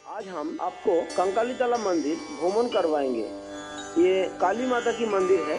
आज हम आपको कंकाली तला मंदिर भ्रमण करवाएंगे। ये काली माता की मंदिर है।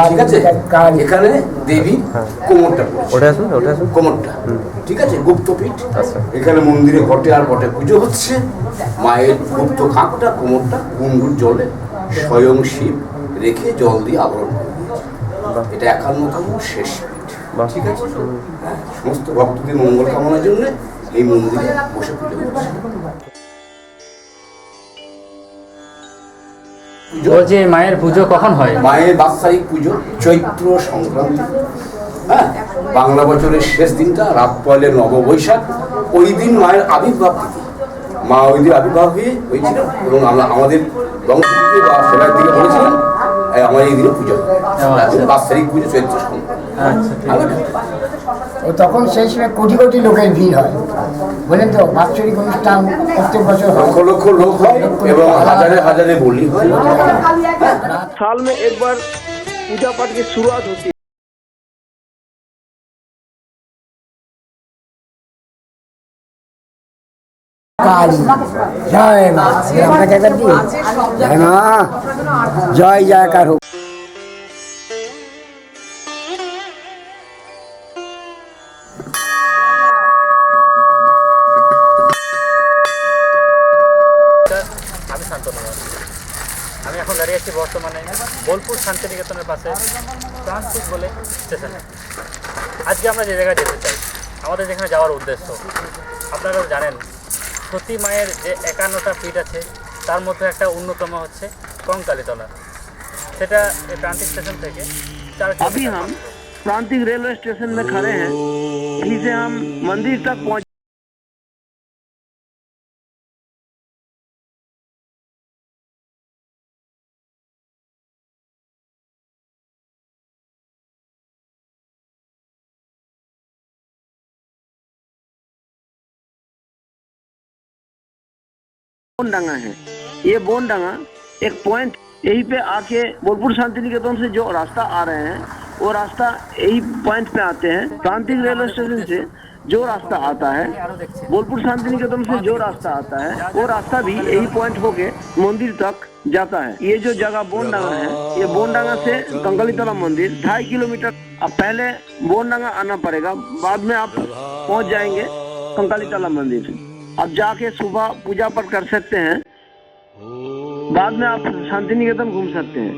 ঠিক আছে, এখানে দেবীর কোমরটা কোমরটা ঠিক আছে, গুপ্তপীঠ। এখানে মন্দিরে ঘটে আর ঘটে পুজো হচ্ছে। মায়ের গুপ্ত খাপটা কোমরটা কুণ্ডুর জলে স্বয়ং শিব রেখে জল দিয়ে আবরণ করে দিয়েছে। এটা 51তম শেষ পীঠ। ঠিক আছে, সমস্ত ভক্তদের মঙ্গল কামনার জন্য এই মন্দিরে বসে পুজো করছে। বলছি মায়ের পুজো কখন হয়? মায়ের বাৎসরিক পুজো চৈত্র সংক্রান্তি, হ্যাঁ, বাংলা বছরের শেষ দিনটা, রাত পয়লা নববৈশাখ। ওই দিন মায়ের আবির্ভাব তিথি। মা ওই দিন আবির্ভাব হয়েছিল এবং আমরা আমাদের বংশ থেকে বা সেবার দিকে বলেছিলাম আমার এই দিনে পুজো হয়। বাৎসরিক পুজো চৈত্র সংক্রান্তি। তখন সেই সময় কোটি কোটি লোকের ভিড় হয়, বলেন তো। বাৎসরিক অনুষ্ঠান প্রত্যেক বছর লক্ষ লক্ষ লোক হয় এবং হাজারে হাজারে বলি হয়। साल में एक बार पूजा पाठ की शुरुआत होती है। কালী জয় মা, আমরা জায়গা দিই জয় মা, জয় জয়কার হোক। আমি শান্তনু। আমি এখন দাঁড়িয়ে আছি বর্তমানে বোলপুর শান্তিনিকেতনের পাশে প্রান্তিক বলে স্টেশনে। আজকে আমরা যে জায়গায় যেতে চাই, আমাদের যেখানে যাওয়ার উদ্দেশ্য, আপনারা জানেন সতী মায়ের যে 51টা পীঠ আছে তার মধ্যে একটা অন্যতম হচ্ছে কঙ্কালীতলা। সেটা এই প্রান্তিক স্টেশন থেকে 4 अभी किलोमीटर। हम प्रांतिक रेलवे स्टेशन में खड़े हैं। यहीं से हम मंदिर तक पहुंच बोनडांगा है। ये बोनडांगा एक पॉइंट, यहीं पे आके बोलपुर शांतिनिकेतन से जो रास्ता आ रहे हैं वो रास्ता यही पॉइंट पे आते हैं। प्रांतिक रेलवे स्टेशन से जो रास्ता आता है, बोलपुर शांतिनिकेतन से जो रास्ता आता है, वो रास्ता भी यही पॉइंट होके मंदिर तक जाता है। ये जो जगह बोनडांगा है, ये बोनडांगा से कंकालीतला मंदिर 2.5 किलोमीटर। अब पहले बोनडांगा आना पड़ेगा, बाद में आप पहुंच जाएंगे कंकालीतला मंदिर। अब जाके सुबह पूजा पाठ कर सकते हैं, बाद में आप शांतिनिकेतन घूम सकते हैं।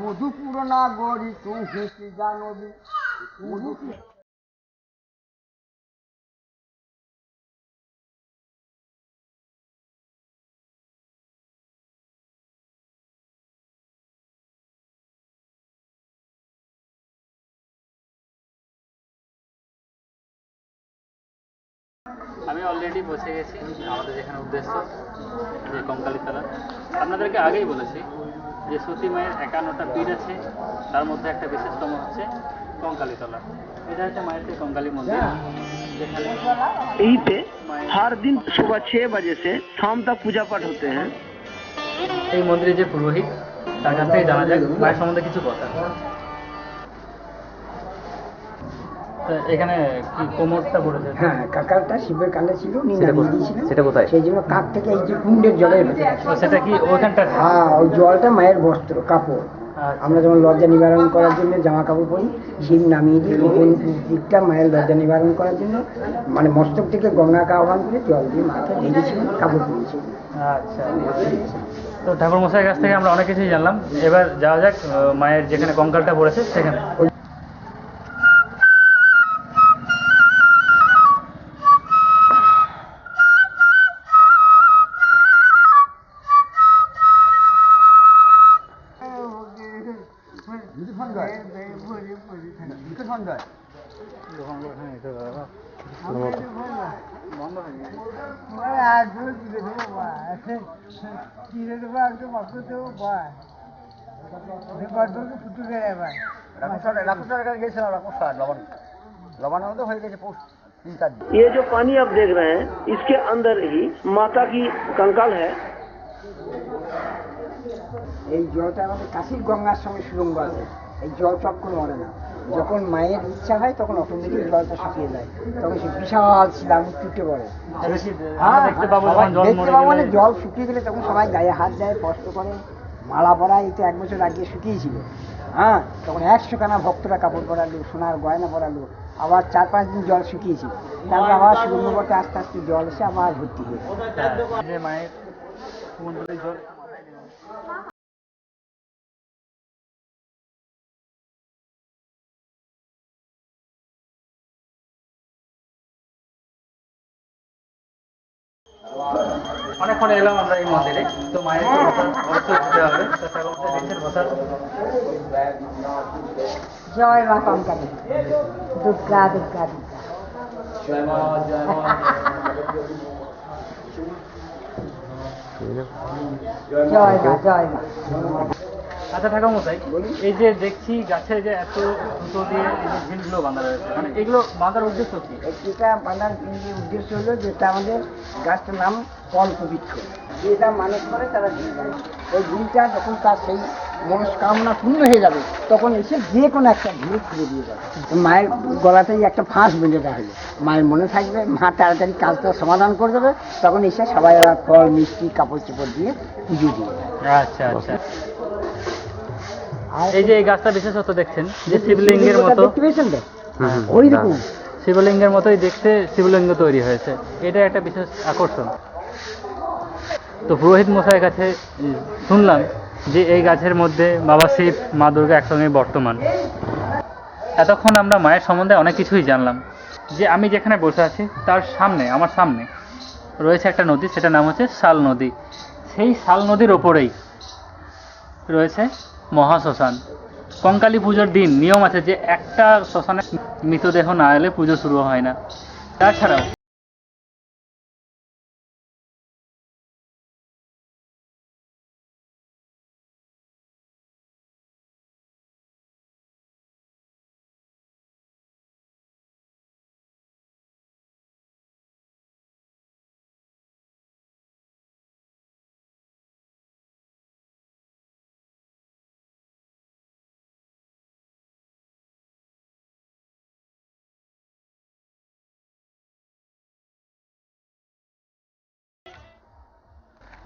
মধুপুর নাগরী তুমি জানো। আমি অলরেডি পৌঁছে গেছি আমাদের যেখানে উদ্দেশ্য, যে কঙ্কালীতলা। আপনাদেরকে আগেই বলেছি যে সতী মায়ের 51টা পীঠ আছে, তার মধ্যে একটা বিশেষতম হচ্ছে কঙ্কালীতলা। এটা হচ্ছে মায়ের সেই কঙ্কালী মন্দির, যেখানে यहीं पे हर दिन सुबह 6 बजे से शाम तक पूजा पाठ होते हैं। এই মন্দিরের যে পুরোহিত, তার কাছ থেকে জানা যাক মায়ের সম্বন্ধে কিছু কথা। তো এখানে কি কোমরটা পড়েছে? হ্যাঁ, কাকারটা শিবের কালে ছিল, উনি সেটা নামিয়ে কোথায়? দিয়েছিলেন। সেটা কোথায়? সেই জন্য কাক থেকে এই যে কুণ্ডের জলের ভেতরে আছে। তো সেটা কি ওইখানটা? হ্যাঁ, ওই জলটা মায়ের বস্ত্র, কাপড়। আচ্ছা। আমরা যেমন লজ্জা নিবারণ করার জন্য জামা কাপড় পরি, শিব নামিয়ে দিয়ে কোন দিকটা মায়ের লজ্জা নিবারণ করার জন্য, মানে মস্তক থেকে গঙ্গাকে আহ্বান করে জল দিয়ে মাথায় ঢেকেছিলেন, কাপড় পরিয়েছিলেন। আচ্ছা, তো ঠাকুর মশাইয়ের কাছ থেকে আমরা অনেক কিছুই জানলাম। এবার যাওয়া যাক মায়ের যেখানে কঙ্কালটা পড়েছে সেখানে। ये जो पानी आप देख रहे हैं, इसके अंदर ही माता की कंकाल है। এই জলটা আমাদের কাশির গঙ্গার সঙ্গে সুরঙ্গ আছে। এই জল চক্কর মরে না। যখন মায়ের ইচ্ছা হয় তখন অটোমেটিক জলটা শুকিয়ে যায়, তখন সে বিশাল শিলামুখ টুটে পড়ে। দেখতে পাবো সবাই জল দেখতে মরে পাবো গেলে। মানে জল শুকিয়ে গেলে তখন সবাই গায়ে হাত দেয়, কষ্ট করে, মালা পরায়। এই তো 1 বছর আগে শুকিয়েছিল, হ্যাঁ, তখন 100 খানা ভক্তরা কাপড় পরালো, সোনার গয়না পরালো। আবার 4-5 দিন জল শুকিয়েছিল, তারপরে আবার সুরঙ্গপথে আস্তে আস্তে জল এসে আবার ভর্তি হয়ে যে মায়ের কুমন্ডলের জল অনেকক্ষণ এলাম আমরা এই মন্দিরে। তো মায়ের তো কথা অবশ্যই দিতে হবে, তো ঠাকুর মশাই দিচ্ছেন কথা। জয় মা কঙ্কালী, দুর্গা দুর্গা দুর্গা। জয় মা, জয় মা। আচ্ছা ঠাকুর মশাই, এই যে দেখছি গাছে যে এত সুতো দিয়ে এই যে ঝিলগুলো বাঁধা রয়েছে, মানে এগুলো বাঁধার উদ্দেশ্য কি? এটা বাঁধার উদ্দেশ্য হলো, যেটা আমাদের গাছটার নাম কল্পবৃক্ষ, যেটা মানুষ করে তারা ঝিল বাঁধে। ওই ঝিলটা যখন তার সেই মনস্কামনা পূর্ণ হয়ে যাবে, তখন এসে যে কোনো একটা ঝিল খুলে দিয়ে যাবে। মায়ের গলাতেই একটা ফাঁস বেঁধে দেওয়া হলো, মায়ের মনে থাকবে, মা তাড়াতাড়ি কাজটা সমাধান করে দেবে। তখন এসে সবাই ফল মিষ্টি কাপড় চোপড় দিয়ে পুজো দিয়ে দেয়। আচ্ছা আচ্ছা। এই যে এই গাছটা বিশেষত দেখছেন যে শিবলিঙ্গের মতো, দেখতে পেয়েছেন তো, ওই রকম শিবলিঙ্গের মতোই দেখতে শিবলিঙ্গ তৈরি হয়েছে। এটা একটা বিশেষ আকর্ষণ। তো পুরোহিত মশাইয়ের কাছে শুনলাম যে এই গাছের মধ্যে বাবা শিব, মা দুর্গা একসঙ্গে বর্তমান। এতক্ষণ আমরা মায়ের সম্বন্ধে অনেক কিছুই জানলাম। যে আমি যেখানে বসে আছি তার সামনে, আমার সামনে রয়েছে একটা নদী, সেটার নাম হচ্ছে শাল নদী। সেই শাল নদীর ওপরেই রয়েছে মহাশ্মশান। কঙ্কালী পুজোর দিন নিয়ম আছে যে একটা শ্মশানে মৃতদেহ না এলে পুজো শুরু হয় না। তাছাড়াও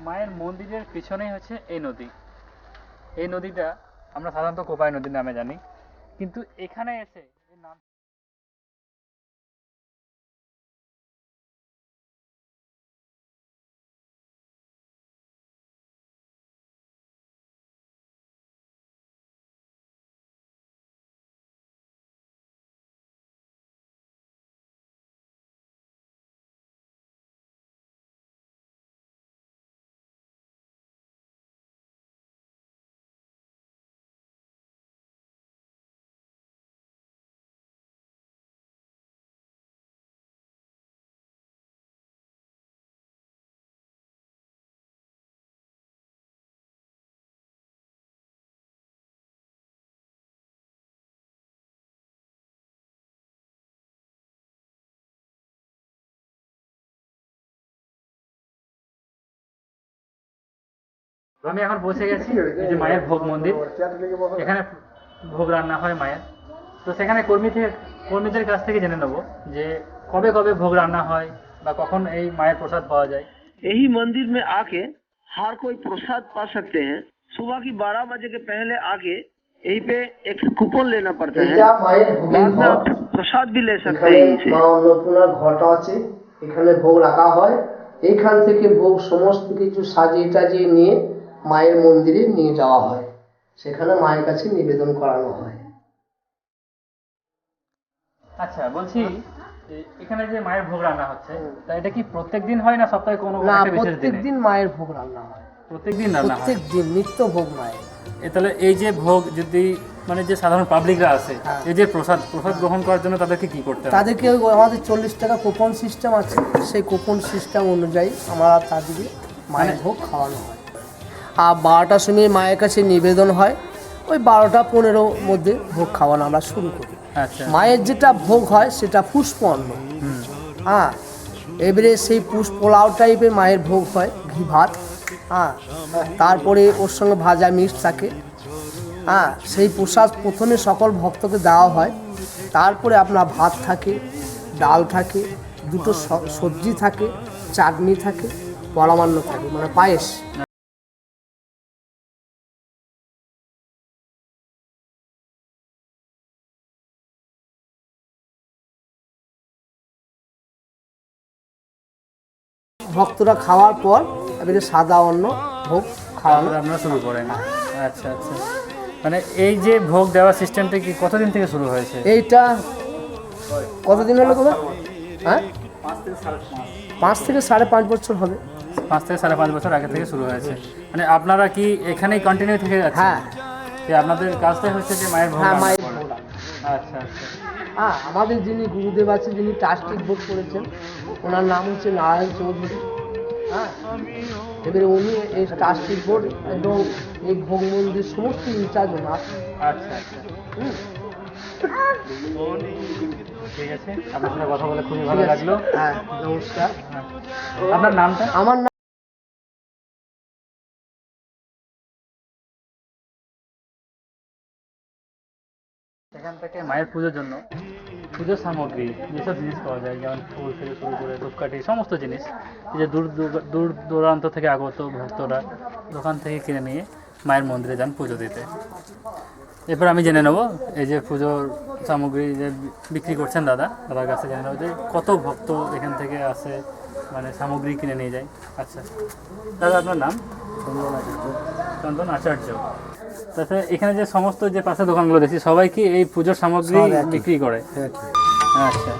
মায়ের মন্দিরের পিছনেই হচ্ছে এই নদী। এই নদীটা আমরা সাধারণত কোপাই নদী নামে জানি, কিন্তু এখানে এসে এর নাম আমি এখন পৌঁছে গেছি এই যে মায়ের ভোগ মন্দির, এখানে ভোগ রান্না হয় মায়ের। তো সেখানে কর্মীদের কাছ থেকে জেনে নেবো যে কবে কবে ভোগ রান্না হয় বা কখন এই মায়ের প্রসাদ পাওয়া যায়। यही मंदिर में आके हर कोई प्रसाद पा सकते हैं। सुबह की 12 बजे के पहले आके यहीं पे एक कूपन लेना पड़ता है, এটা মায়ের ভোগের बाद में ঘর। आप प्रसाद भी ले सकते এখানে हैं यहीं से। মা অন্নপূর্ণার ঘরটা আছে, এখানে ভোগ রাখা হয়। এইখান থেকে ভোগ সমস্ত কিছু সাজিয়ে টাজিয়ে নিয়ে মায়ের মন্দিরে নিয়ে যাওয়া হয়, সেখানে মায়ের কাছে নিবেদন করানো হয়। আচ্ছা, বলছি এখানে যে মায়ের ভোগ রান্না হচ্ছে, তা এটা কি প্রত্যেক দিন হয় না সপ্তাহে কোনো না, একটা বিশেষ দিনে? প্রত্যেকদিন মায়ের ভোগ রান্না হয়, প্রত্যেক দিন রান্না হয়। প্রত্যেকদিন নিত্য ভোগ মায়ের। তাহলে এই যে ভোগ যদি মানে যে সাধারণ পাবলিকরা আছে, হ্যাঁ। এই যে প্রসাদ গ্রহণ করার জন্য তাদেরকে কি করতে হবে? তাদেরকে আমাদের 40 টাকা কুপন সিস্টেম আছে, সেই কুপন সিস্টেম অনুযায়ী আমরা তাদেরকে মায়ের ভোগ খাওয়ানো হয়। আর 12টার সময় মায়ের কাছে নিবেদন হয়, ওই 12টা-15 মধ্যে ভোগ খাওয়ানো আমরা শুরু করি। আচ্ছা, মায়ের যেটা ভোগ হয় সেটা পুষ্প অন্ন। হ্যাঁ, এবারে সেই পোলাও টাইপের মায়ের ভোগ হয়, ঘি ভাত। হ্যাঁ, তারপরে ওর সঙ্গে ভাজা মিক্স থাকে। হ্যাঁ, সেই প্রসাদ প্রথমে সকল ভক্তকে দেওয়া হয়, তারপরে আপনার ভাত থাকে, ডাল থাকে, দুটো সবজি থাকে, চাটনি থাকে, পরমান্ন থাকে, মানে পায়েস। ভক্তরা খাওয়ার পর এবারে সাদা অন্ন ভোগ খাওয়ানো। তারপরে আপনারা শুরু করেন। আচ্ছা আচ্ছা, মানে এই যে ভোগ দেওয়ার সিস্টেমটা কি কতদিন থেকে শুরু হয়েছে? এইটা কতদিন হলো তোমার? হ্যাঁ, 5 থেকে 5.5 বছর হবে। 5 থেকে 5.5 বছর আগে থেকে শুরু হয়েছে। মানে আপনারা কি এখানেই কন্টিনিউ থেকে যাচ্ছেন? হ্যাঁ যে আপনাদের কাজটাই হচ্ছে যে মায়ের ভোগ হ্যাঁ, রান্না মায়ের করা। ভোগ রান্না। আচ্ছা আচ্ছা, হ্যাঁ, আমাদের যিনি গুরুদেব আছে, যিনি ট্রাস্টিক বোর্ড করেছেন, ওনার নাম হচ্ছে নারায়ণ চৌধুরী। হ্যাঁ, এবারে উনি এই ট্রাস্টিক বোর্ড এবং এই ভোগ মন্দির সমস্ত ইনচার্জ ওনার। আচ্ছা আচ্ছা, ঠিক আছে। আপনার সাথে কথা বলে খুবই ভালো লাগলো। হ্যাঁ, নমস্কার। আপনার নামটা? আমার নাম এখান থেকে মায়ের পুজোর জন্য পুজোর সামগ্রী যেসব জিনিস পাওয়া যায়, যেমন ফুল থেকে শুরু করে ধূপকাঠি, সমস্ত জিনিস এই যে দূর দূরান্ত থেকে আগত ভক্তরা দোকান থেকে কিনে নিয়ে মায়ের মন্দিরে যান পুজো দিতে। এরপর আমি জেনে নেবো এই যে পুজোর সামগ্রী যে বিক্রি করছেন দাদার কাছে জেনে নেবো যে কত ভক্ত এখান থেকে আসে, মানে সামগ্রী কিনে নিয়ে যায়। আচ্ছা দাদা, আপনার নাম? চন্দন আচার্য। তাছাড়া এখানে যে সমস্ত যে পাশে দোকানগুলো দেখছি সবাই কি এই পুজোর সামগ্রী বিক্রি করে? আচ্ছা।